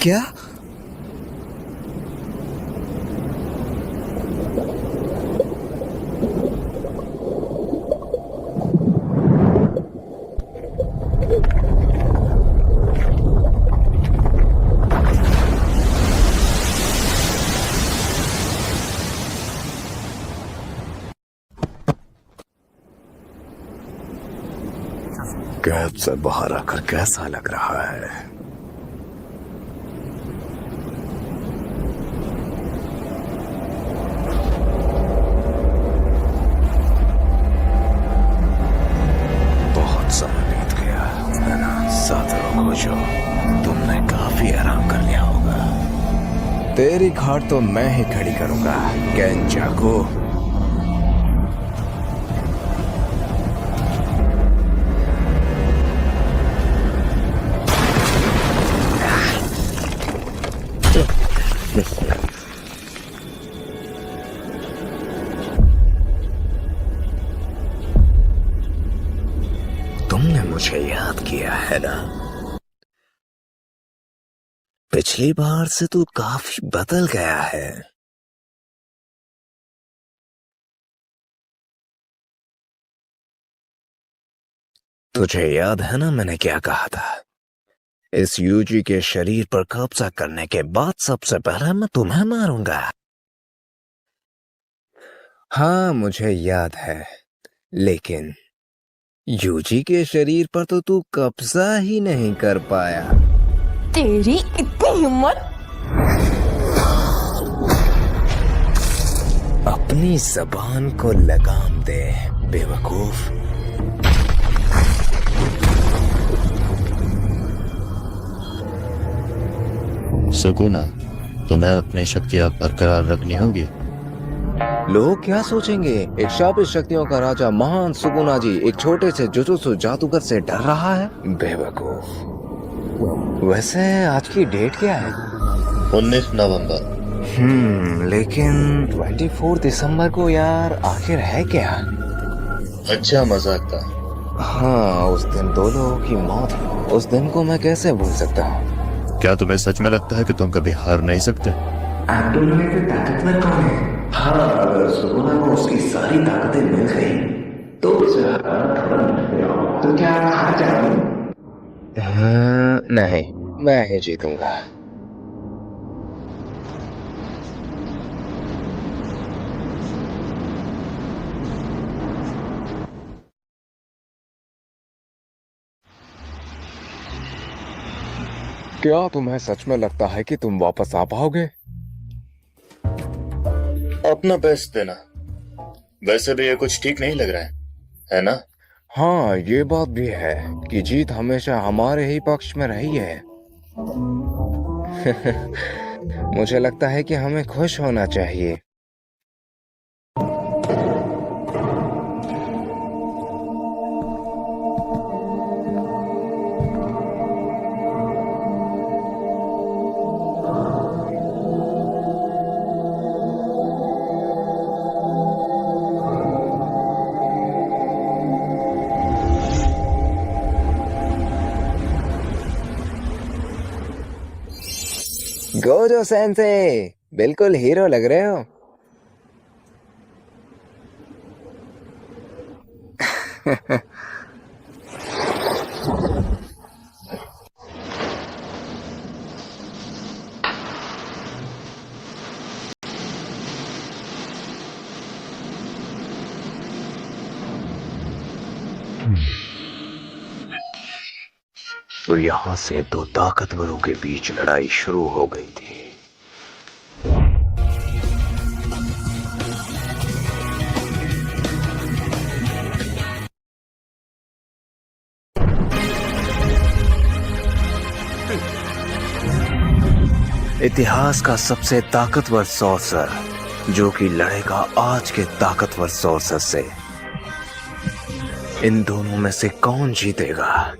क्या? कैद से बाहर आकर कैसा लग रहा है? बहुत समय बीत गया है ना? साथियों खोजो, तुमने काफी आराम कर लिया होगा। तेरी खाट तो मैं ही खड़ी करूंगा केंचाकू। तुमने मुझे याद किया है ना? पिछली बार से तू काफी बदल गया है। तुझे याद है ना मैंने क्या कहा था? इस यूजी के शरीर पर कब्जा करने के बाद सबसे पहले मैं तुम्हें मारूंगा। हाँ मुझे याद है, लेकिन यूजी के शरीर पर तो तू कब्जा ही नहीं कर पाया। तेरी इतनी हिम्मत! अपनी जबान को लगाम दे बेवकूफ। सुकूना, तुम्हें अपनी शक्तियां बरकरार रखनी होगी। लोग क्या सोचेंगे? एक शापित शक्तियों का राजा महान सुकुना जी एक छोटे से जुजुत्सु जादूगर से डर रहा है? बेवकूफ। वैसे आज की डेट क्या है? 19 नवंबर। लेकिन 24 दिसंबर को यार आखिर है क्या? अच्छा मजाक था। हाँ, उस दिन 2 लोगों की मौत हुई। उस दिन को मैं कैसे भूल सकता हूँ? क्या तुम्हें सच में लगता है कि तुम कभी हार नहीं सकते? आप दोनों में से ताकतवर कौन है? हाँ, अगर सुगुना को उसकी सारी ताकतें मिल गई तो उसे हराना थोड़ा मुश्किल होगा। तो क्या आप हार जाओगे? नहीं, मैं ही जीतूंगा। क्या तुम्हें सच में लगता है कि तुम वापस आ पाओगे? अपना बेस्ट देना। वैसे भी ये कुछ ठीक नहीं लग रहा है ना? हाँ, ये बात भी है कि जीत हमेशा हमारे ही पक्ष में रही है। मुझे लगता है कि हमें खुश होना चाहिए। गोजो सेंसे, बिल्कुल हीरो लग रहे हो। तो यहाँ से 2 ताकतवरों के बीच लड़ाई शुरू हो गई थी। इतिहास का सबसे ताकतवर सॉर्सर जो कि लड़ेगा आज के ताकतवर सॉर्सर से। इन दोनों में से कौन जीतेगा?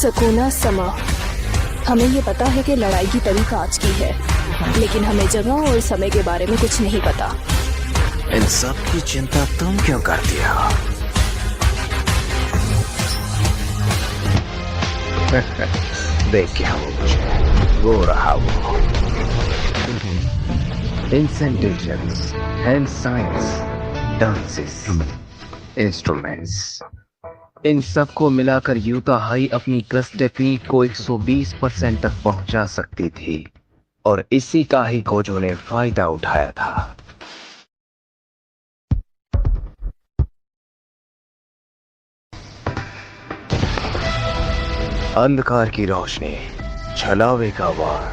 सकूना समा, हमें ये पता है कि लड़ाई की तारीख आज की है, लेकिन हमें जगह और समय के बारे में कुछ नहीं पता। इन सब की चिंता तुम क्यों करती हो? देख क्या हो मुझे, वो रहा वो इंसेंटेशंस एंड साइंस, डांसेस, इंस्ट्रूमेंट्स, इन सबको मिलाकर यूता हाई अपनी क्रस्ट टेक्निक को 120% तक पहुंचा सकती थी, और इसी का ही खोजों ने फायदा उठाया था। अंधकार की रोशनी, छलावे का वार,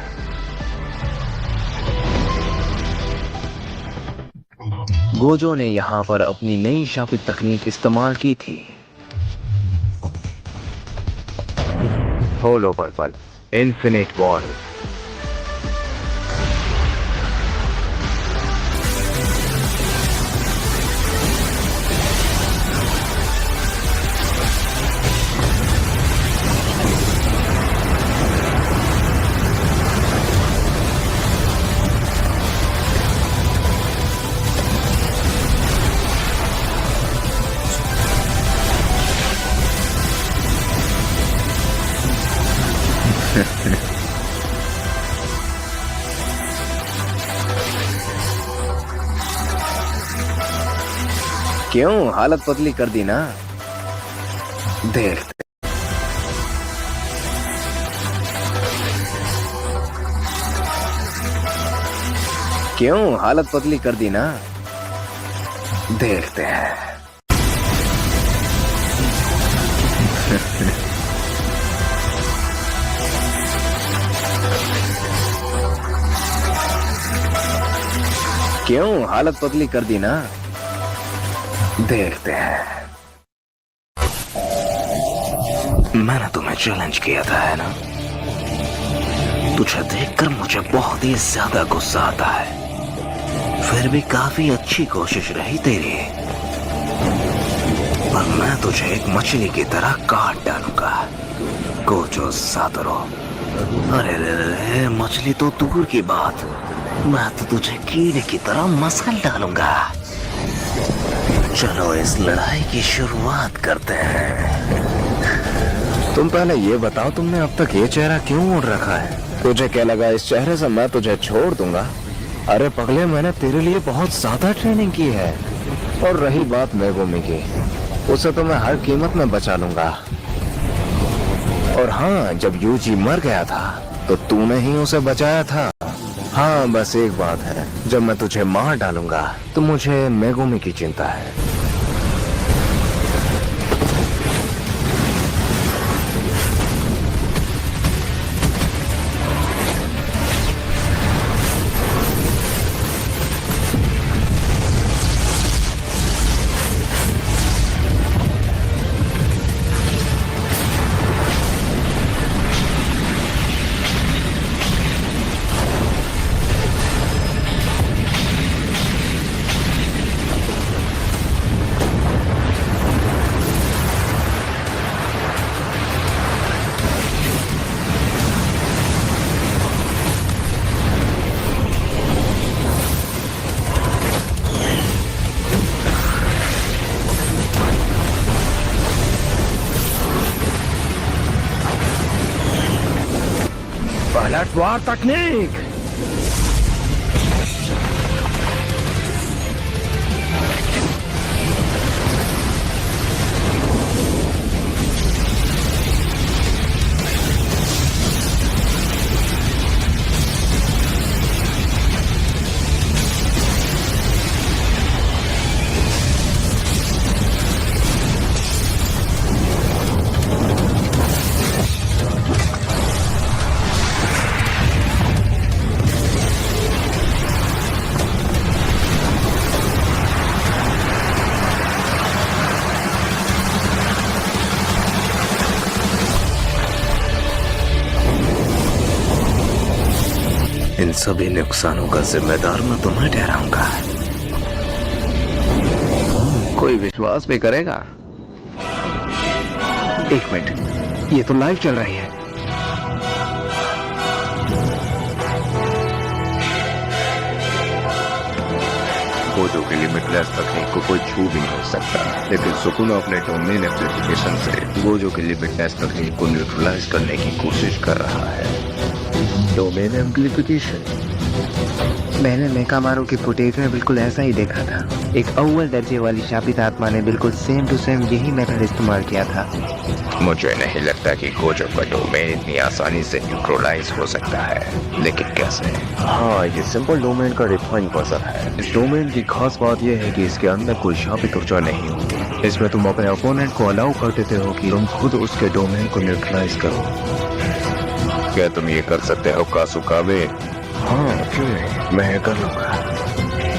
गोजो ने यहां पर अपनी नई शापित तकनीक इस्तेमाल की थी। होलो पर्पल, इन्फिनिट वॉल, क्यों हालत पतली कर दी ना? देखते क्यों हालत पतली कर दी ना? देखते हैं। क्यों हालत पतली कर दी ना? देखते हैं। मैंने तुम्हें चैलेंज किया था, है ना? तुझे देखकर मुझे बहुत ही ज्यादा गुस्सा आता है। फिर भी काफी अच्छी कोशिश रही तेरी, पर मैं तुझे एक मछली की तरह काट डालूंगा, गोजो सातोरू। अरे रे, मछली तो दूर की बात, मैं तो तुझे कीड़े की तरह मसल डालूंगा। चलो इस लड़ाई की शुरुआत करते हैं। तुम पहले ये बताओ, तुमने अब तक ये चेहरा क्यों ओढ़ रखा है? तुझे क्या लगा इस चेहरे से मैं तुझे छोड़ दूंगा? अरे पगले, मैंने तेरे लिए बहुत ज्यादा ट्रेनिंग की है। और रही बात मेगुमी की, उसे तो मैं हर कीमत में बचा लूंगा। और हाँ, जब यूजी मर गया था तो तूने ही उसे बचाया था। हाँ, बस एक बात है, जब मैं तुझे मार डालूंगा तो मुझे मेगुमी की चिंता है। पलटवार तकनीक। इन सभी नुकसानों का जिम्मेदार मैं तुम्हें ठहराऊंगा। कोई विश्वास भी करेगा? एक मिनट, ये तो लाइव चल रही है। गोजो की लिमिटलेस तकनीक को कोई छू भी नहीं सकता, लेकिन सुकुना अपने डोमेन एम्प्लीफिकेशन से गोजो की लिमिटलेस तकनीक को न्यूट्रलाइज करने की कोशिश कर रहा है। डोमेन एम्प्लीफिकेशन मैंने मेकामारू की फुटेज में बिल्कुल ऐसा ही देखा था। एक अव्वल दर्जे वाली शापित आत्मा ने बिल्कुल सेम टू सेम यही मेथड इस्तेमाल किया था। मुझे नहीं लगता कि गोजो का डोमेन इतनी आसानी से न्यूट्रलाइज हो सकता है, लेकिन कैसे? हाँ, ये सिंपल डोमेन का रिफाइन वर्जन है। इस डोमेन की खास बात यह है कि इसके अंदर कोई शापित ऊर्जा नहीं होती। इसमें तुम अपने ओपोनेंट को अलाउ कर देते हो कि तुम खुद उसके डोमेन को न्यूट्रलाइज करो। क्या तुम ये कर सकते हो कासुकाबे? हाँ, क्यों नहीं, मैं कर लूंगा।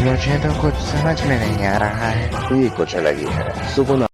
मुझे तो कुछ समझ में नहीं आ रहा है। ये कुछ अलग ही है। सुकुना